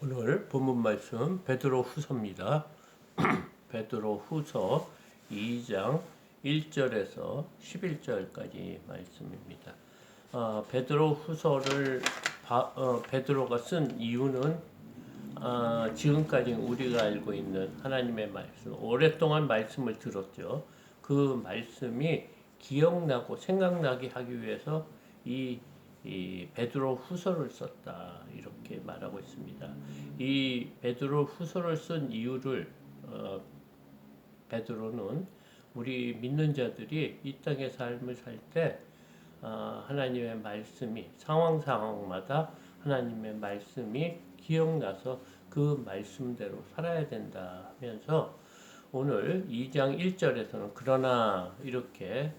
오늘 본문 말씀 베드로 후서입니다. 베드로 후서 2장 1절에서 11절까지 말씀입니다. 베드로 후서를 베드로가 쓴 이유는 지금까지 우리가 알고 있는 하나님의 말씀, 오랫동안 말씀을 들었죠. 그 말씀이 기억나고 생각나게 하기 위해서 이 베드로 후서를 썼다, 이렇게 말하고 있습니다. 이 베드로 후서를 쓴 이유를 베드로는 우리 믿는 자들이 이 땅의 삶을 살 때 하나님의 말씀이 상황마다 하나님의 말씀이 기억나서 그 말씀대로 살아야 된다 하면서 오늘 2장 1절에서는 그러나 이렇게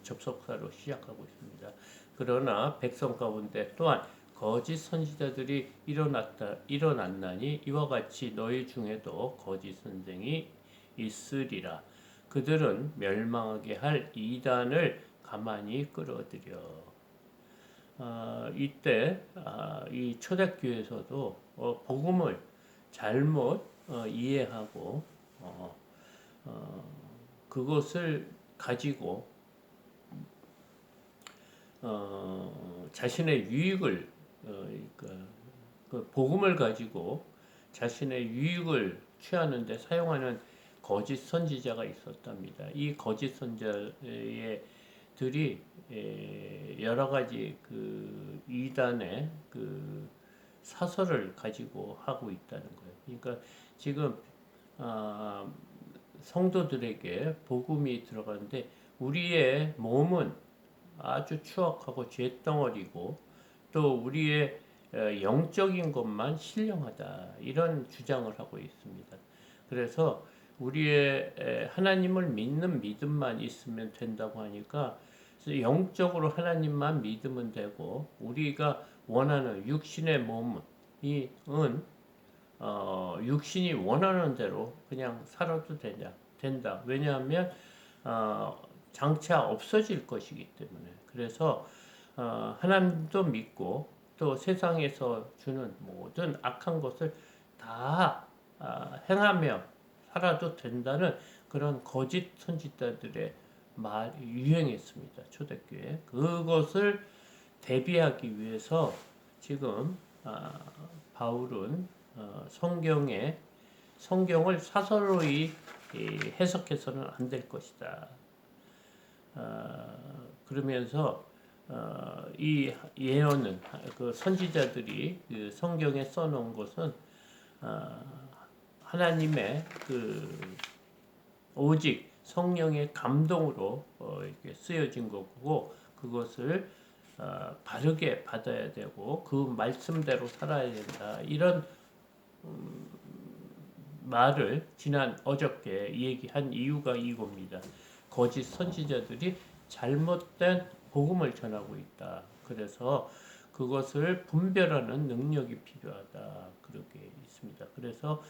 접속사로 시작하고 있습니다. 그러나 백성 가운데 또한 거짓 선지자들이 일어났나니 이와 같이 너희 중에도 거짓 선생이 있으리라. 그들은 멸망하게 할 이단을 가만히 끌어들여. 이때 이 초대교회에서도 복음을 잘못 이해하고 그것을 가지고 자신의 유익을 그 복음을 가지고 자신의 유익을 취하는데 사용하는 거짓 선지자가 있었답니다. 이 거짓 선지자들이 여러 가지 그 이단의 그 사설을 가지고 하고 있다는 거예요. 그러니까 지금 성도들에게 복음이 들어가는데 우리의 몸은 아주 추악하고 죄덩어리고 또 우리의 영적인 것만 신령하다, 이런 주장을 하고 있습니다. 그래서 우리의 하나님을 믿는 믿음만 있으면 된다고 하니까 영적으로 하나님만 믿으면 되고 우리가 원하는 육신의 몸은 육신이 원하는 대로 그냥 살아도 된다. 왜냐하면 장차 없어질 것이기 때문에. 그래서 하나님도 믿고 또 세상에서 주는 모든 악한 것을 다 행하며 살아도 된다는 그런 거짓 선지자들의 말이 유행했습니다. 초대교회. 그것을 대비하기 위해서 지금 바울은 성경을 사설로이 해석해서는 안 될 것이다. 그러면서 이 예언은 그 선지자들이 그 성경에 써놓은 것은 하나님의 그 오직 성령의 감동으로 이렇게 쓰여진 거고 그것을 바르게 받아야 되고 그 말씀대로 살아야 된다, 이런 말을 어저께 얘기한 이유가 이겁니다. 거짓 선지자들이 잘못된 복음을 전하고 있다. 그래서 그것을 분별하는 능력이 필요하다, 그렇게 있습니다. 그래서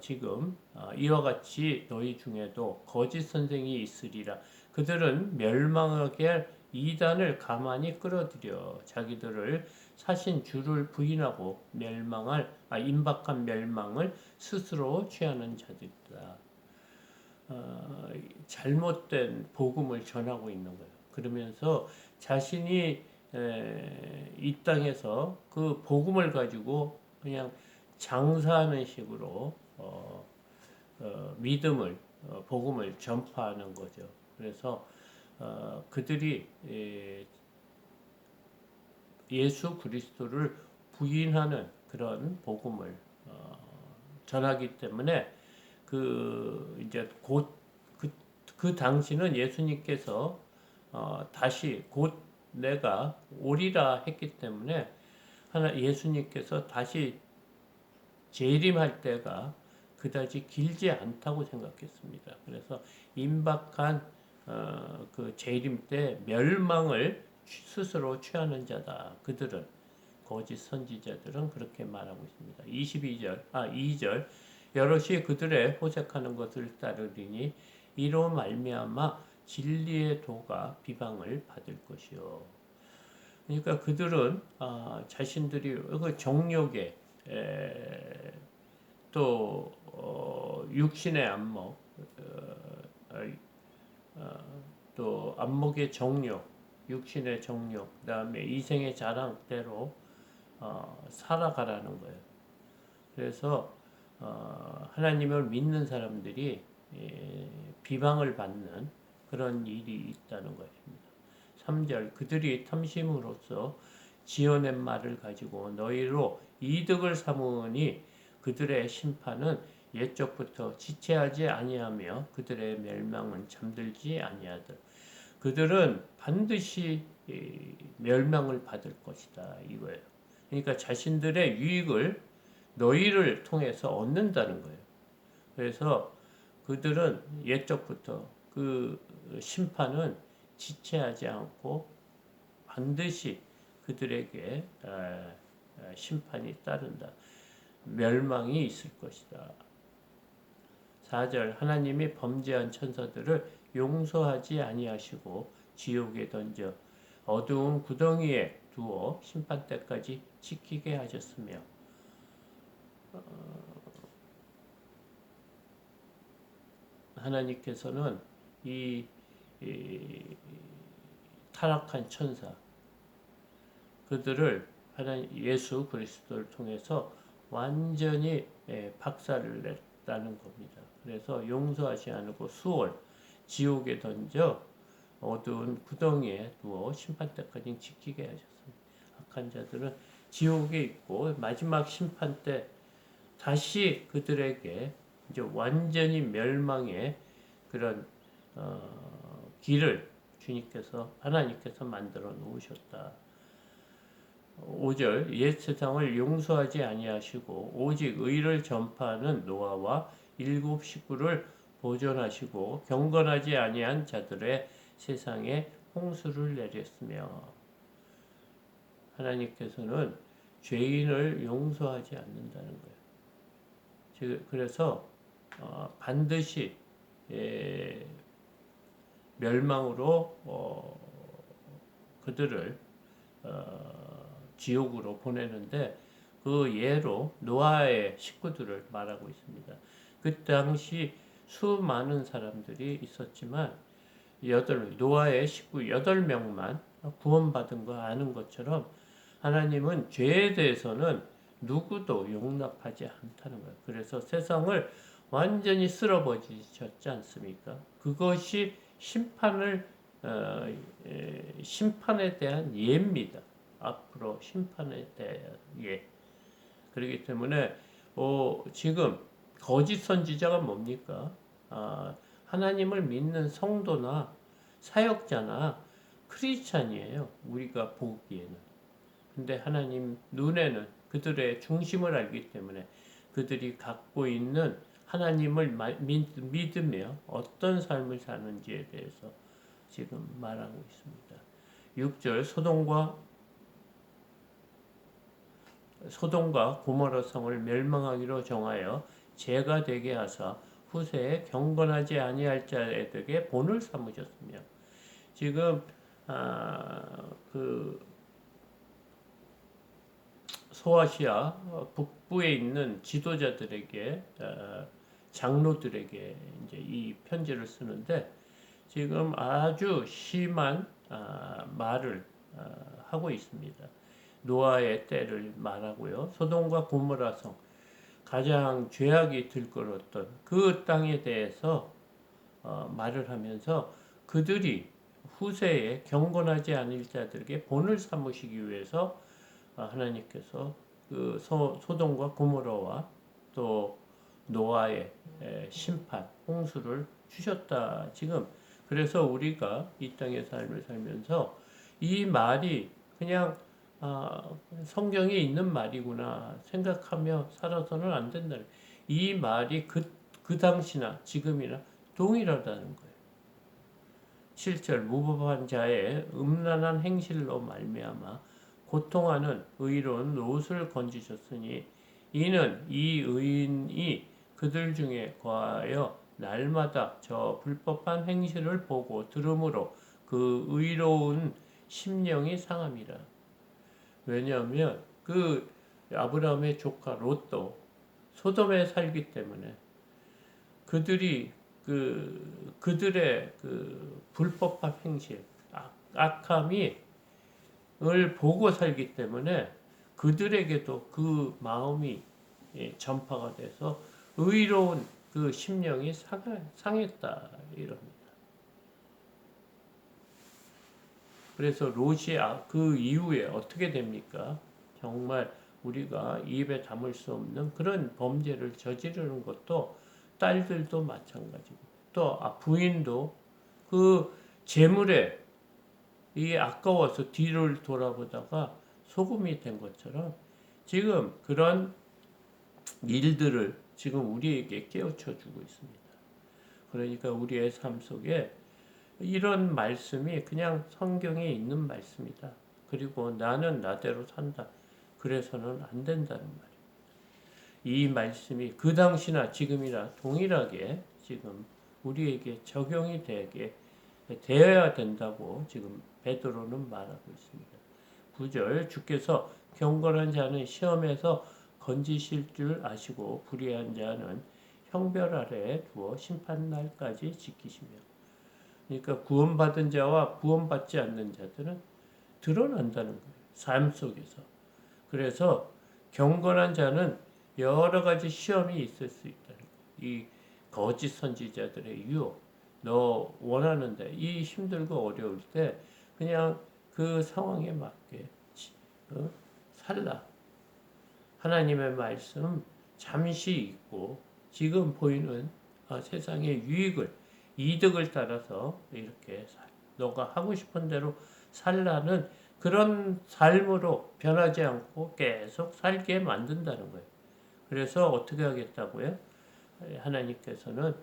지금 이와 같이 너희 중에도 거짓 선생이 있으리라. 그들은 멸망하게 할 이단을 가만히 끌어들여 자기들을 사신 주를 부인하고 임박한 멸망을 스스로 취하는 자들이다. 잘못된 복음을 전하고 있는 거예요. 그러면서 자신이 이 땅에서 그 복음을 가지고 그냥 장사하는 식으로 복음을 전파하는 거죠. 그래서 그들이 예수 그리스도를 부인하는 그런 복음을 전하기 때문에 이제 그 당시는 예수님께서 다시 곧 내가 오리라 했기 때문에 예수님께서 다시 재림할 때가 그다지 길지 않다고 생각했습니다. 그래서 임박한 그 재림 때 멸망을 스스로 취하는 자다. 그들은 거짓 선지자들은 그렇게 말하고 있습니다. 2절 여럿이 그들의 호색하는 것을 따르리니 이로 말미암아 진리의 도가 비방을 받을 것이요. 그러니까 그들은 자신들이 그 정욕에 또 육신의 안목, 또 안목의 정욕, 육신의 정욕, 그다음에 이생의 자랑대로 살아가라는 거예요. 그래서 하나님을 믿는 사람들이 비방을 받는 그런 일이 있다는 것입니다. 3절 그들이 탐심으로써 지어낸 말을 가지고 너희로 이득을 삼으니 그들의 심판은 옛적부터 지체하지 아니하며 그들의 멸망은 잠들지 아니하더라. 그들은 반드시 멸망을 받을 것이다 이거예요. 그러니까 자신들의 유익을 너희를 통해서 얻는다는 거예요. 그래서 그들은 옛적부터 그 심판은 지체하지 않고 반드시 그들에게 심판이 따른다. 멸망이 있을 것이다. 4절 하나님이 범죄한 천사들을 용서하지 아니하시고 지옥에 던져 어두운 구덩이에 두어 심판 때까지 지키게 하셨으며 하나님께서는 이 타락한 천사 그들을 하나님 예수 그리스도를 통해서 완전히 박살을 냈다는 겁니다. 그래서 용서하지 않고 수월 지옥에 던져 어두운 구덩이에 두어 심판 때까지 지키게 하셨습니다. 악한 자들은 지옥에 있고 마지막 심판 때 다시 그들에게 이제 완전히 멸망의 그런 길을 주님께서 하나님께서 만들어 놓으셨다. 5절 옛 세상을 용서하지 아니하시고 오직 의를 전파하는 노아와 일곱 식구를 보존하시고 경건하지 아니한 자들의 세상에 홍수를 내렸으며 하나님께서는 죄인을 용서하지 않는다는 거예요. 그래서 반드시 멸망으로 그들을 지옥으로 보내는데 그 예로 노아의 식구들을 말하고 있습니다. 그 당시 수많은 사람들이 있었지만 노아의 식구 8명만 구원받은 거 아는 것처럼 하나님은 죄에 대해서는 누구도 용납하지 않다는 거예요. 그래서 세상을 완전히 쓸어버리셨지 않습니까? 그것이 심판에 대한 예입니다. 앞으로 심판에 대한 예. 그렇기 때문에 지금 거짓 선지자가 뭡니까? 하나님을 믿는 성도나 사역자나 크리스찬이에요. 우리가 보기에는. 근데 하나님 눈에는 그들의 중심을 알기 때문에 그들이 갖고 있는 하나님을 믿으며 어떤 삶을 사는지에 대해서 지금 말하고 있습니다. 6절 소돔과 고모라 성을 멸망하기로 정하여 죄가 되게 하사 후세에 경건하지 아니할 자에게 본을 삼으셨으며 지금 그 소아시아 북부에 있는 지도자들에게 장로들에게 이제 이 편지를 쓰는데 지금 아주 심한 말을 하고 있습니다. 노아의 때를 말하고요. 소돔과 고모라 성 가장 죄악이 들끓었던 그 땅에 대해서 말을 하면서 그들이 후세에 경건하지 않을 자들에게 본을 삼으시기 위해서 하나님께서 그 소돔과 고모라와 또 노아의 심판, 홍수를 주셨다. 지금 그래서 우리가 이 땅의 삶을 살면서 이 말이 그냥 성경에 있는 말이구나 생각하며 살아서는 안 된다. 이 말이 그 당시나 지금이나 동일하다는 거예요. 7절 무법한 자의 음란한 행실로 말미암아 고통하는 의로운 롯을 건지셨으니 이는 이 의인이 그들 중에 거하여 날마다 저 불법한 행실을 보고 들으므로 그 의로운 심령이 상함이라. 왜냐하면 그 아브라함의 조카 롯도 소돔에 살기 때문에 그들이 그들의 그 불법한 행실, 악함이 을 보고 살기 때문에 그들에게도 그 마음이 전파가 돼서 의로운 그 심령이 상했다 이럽니다. 그래서 롯이 그 이후에 어떻게 됩니까? 정말 우리가 입에 담을 수 없는 그런 범죄를 저지르는 것도 딸들도 마찬가지고 또 부인도 그 재물에 이 아까워서 뒤를 돌아보다가 소금이 된 것처럼 지금 그런 일들을 지금 우리에게 깨우쳐 주고 있습니다. 그러니까 우리의 삶 속에 이런 말씀이 그냥 성경에 있는 말씀이다. 그리고 나는 나대로 산다. 그래서는 안 된다는 말입니다. 이 말씀이 그 당시나 지금이나 동일하게 지금 우리에게 적용이 되어야 된다고 지금 베드로는 말하고 있습니다. 9절 주께서 경건한 자는 시험에서 건지실 줄 아시고 불의한 자는 형벌 아래에 두어 심판날까지 지키시며 그러니까 구원받은 자와 구원받지 않는 자들은 드러난다는 거예요. 삶 속에서. 그래서 경건한 자는 여러 가지 시험이 있을 수 있다는 거예요. 이 거짓 선지자들의 유혹, 너 원하는데 이 힘들고 어려울 때 그냥 그 상황에 맞게 살라. 하나님의 말씀 잠시 잊고 지금 보이는 세상의 이득을 따라서 이렇게 너가 하고 싶은 대로 살라는 그런 삶으로 변하지 않고 계속 살게 만든다는 거예요. 그래서 어떻게 하겠다고요? 하나님께서는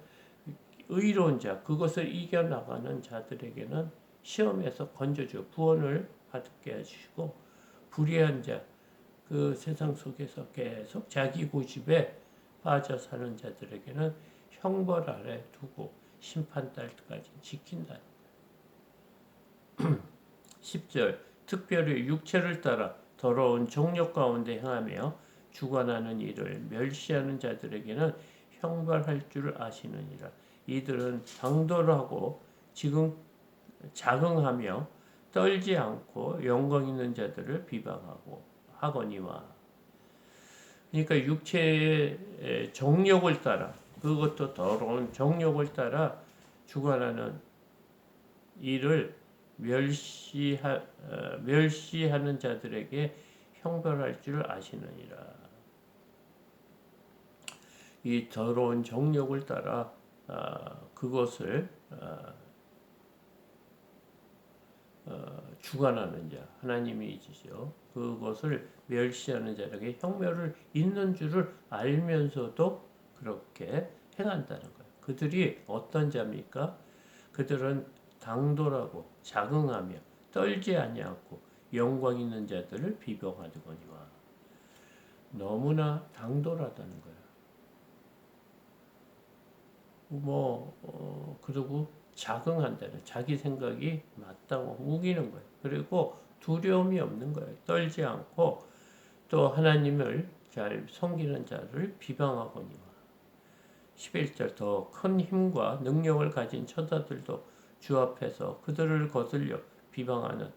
의로운 자, 그것을 이겨나가는 자들에게는 시험에서 건져줘 구원을 받게 해주시고 불의한 자, 그 세상 속에서 계속 자기 고집에 빠져 사는 자들에게는 형벌 아래 두고 심판날까지 지킨다. 10절 특별히 육체를 따라 더러운 정욕 가운데 행하며 주관하는 일을 멸시하는 자들에게는 형벌할 줄 아시느니라. 이들은 당돌하고 지금 자긍하며 떨지 않고 영광 있는 자들을 비방하고 하거니와. 그러니까 육체의 정욕을 따라 그것도 더러운 정욕을 따라 주관하는 일을 멸시하는 자들에게 형벌할 줄 아시느니라. 이 더러운 정욕을 따라 그것을 주관하는 자, 하나님이시죠. 그것을 멸시하는 자에게 형벌을 있는 줄을 알면서도 그렇게 행한다는 거예요. 그들이 어떤 자입니까? 그들은 당돌하고 자긍하며 떨지 아니하고 영광 있는 자들을 비방하거니와. 너무나 당돌하다는 거예요. 그리고 자긍한다는 자기 생각이 맞다고 우기는 거예요. 그리고 두려움이 없는 거예요. 떨지 않고 또 하나님을 잘 섬기는 자를 비방하거니와. 11절 더 큰 힘과 능력을 가진 천사들도 주 앞에서 그들을 거슬려 비방하는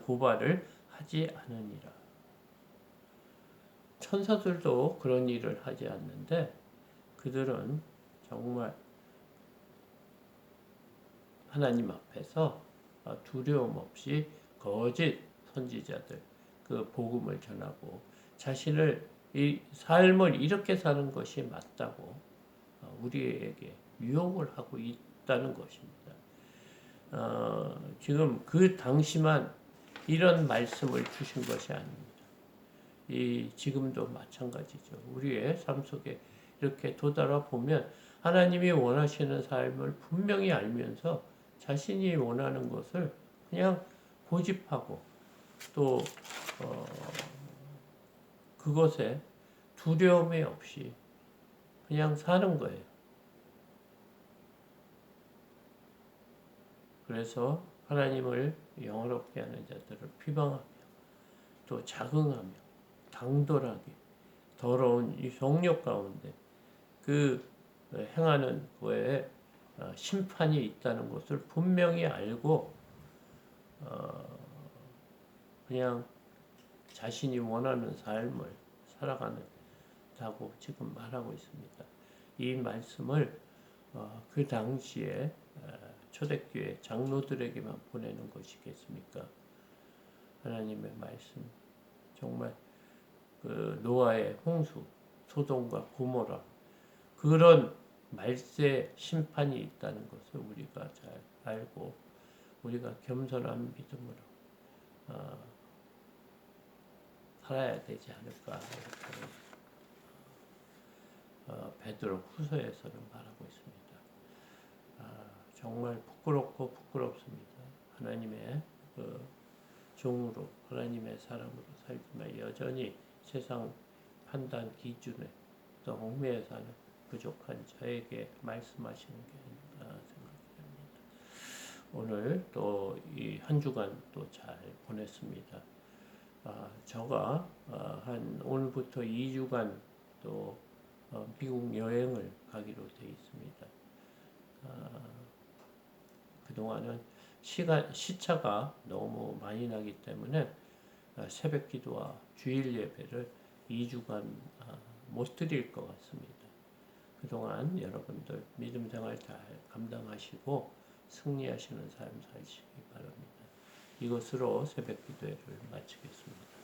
고발을 하지 않으니라. 천사들도 그런 일을 하지 않는데 그들은 정말 하나님 앞에서 두려움 없이 거짓 선지자들 그 복음을 전하고 자신을 이 삶을 이렇게 사는 것이 맞다고 우리에게 유혹을 하고 있다는 것입니다. 지금 그 당시만 이런 말씀을 주신 것이 아닙니다. 지금도 마찬가지죠. 우리의 삶 속에 이렇게 도달아 보면 하나님이 원하시는 삶을 분명히 알면서 자신이 원하는 것을 그냥 고집하고 또 그것에 두려움이 없이 그냥 사는 거예요. 그래서 하나님을 영화롭게 하는 자들을 비방하며 또 자긍하며 당돌하게 더러운 이 성욕 가운데 그 행하는 거에 심판이 있다는 것을 분명히 알고 그냥 자신이 원하는 삶을 살아가는다고 지금 말하고 있습니다. 이 말씀을 그 당시에 초대교회 장로들에게만 보내는 것이겠습니까? 하나님의 말씀 정말 그 노아의 홍수, 소돔과 고모라 그런 말세 심판이 있다는 것을 우리가 잘 알고 우리가 겸손한 믿음으로 살아야 되지 않을까 이렇게 베드로 후서에서는 말하고 있습니다. 정말 부끄럽고 부끄럽습니다. 하나님의 그 종으로 하나님의 사람으로 살지만 여전히 세상 판단 기준에 또 얽매여 사는 부족한 저에게 말씀하시는 게 아닌가 생각이 됩니다. 오늘 또 이 한 주간 또 잘 보냈습니다. 저가 한 오늘부터 2주간 또 미국 여행을 가기로 되어 있습니다. 그동안은 시차가 너무 많이 나기 때문에 새벽 기도와 주일 예배를 2주간 못 드릴 것 같습니다. 그동안 여러분들 믿음 생활 잘 감당하시고 승리하시는 삶 사시기 바랍니다. 이것으로 새벽 기도회를 마치겠습니다.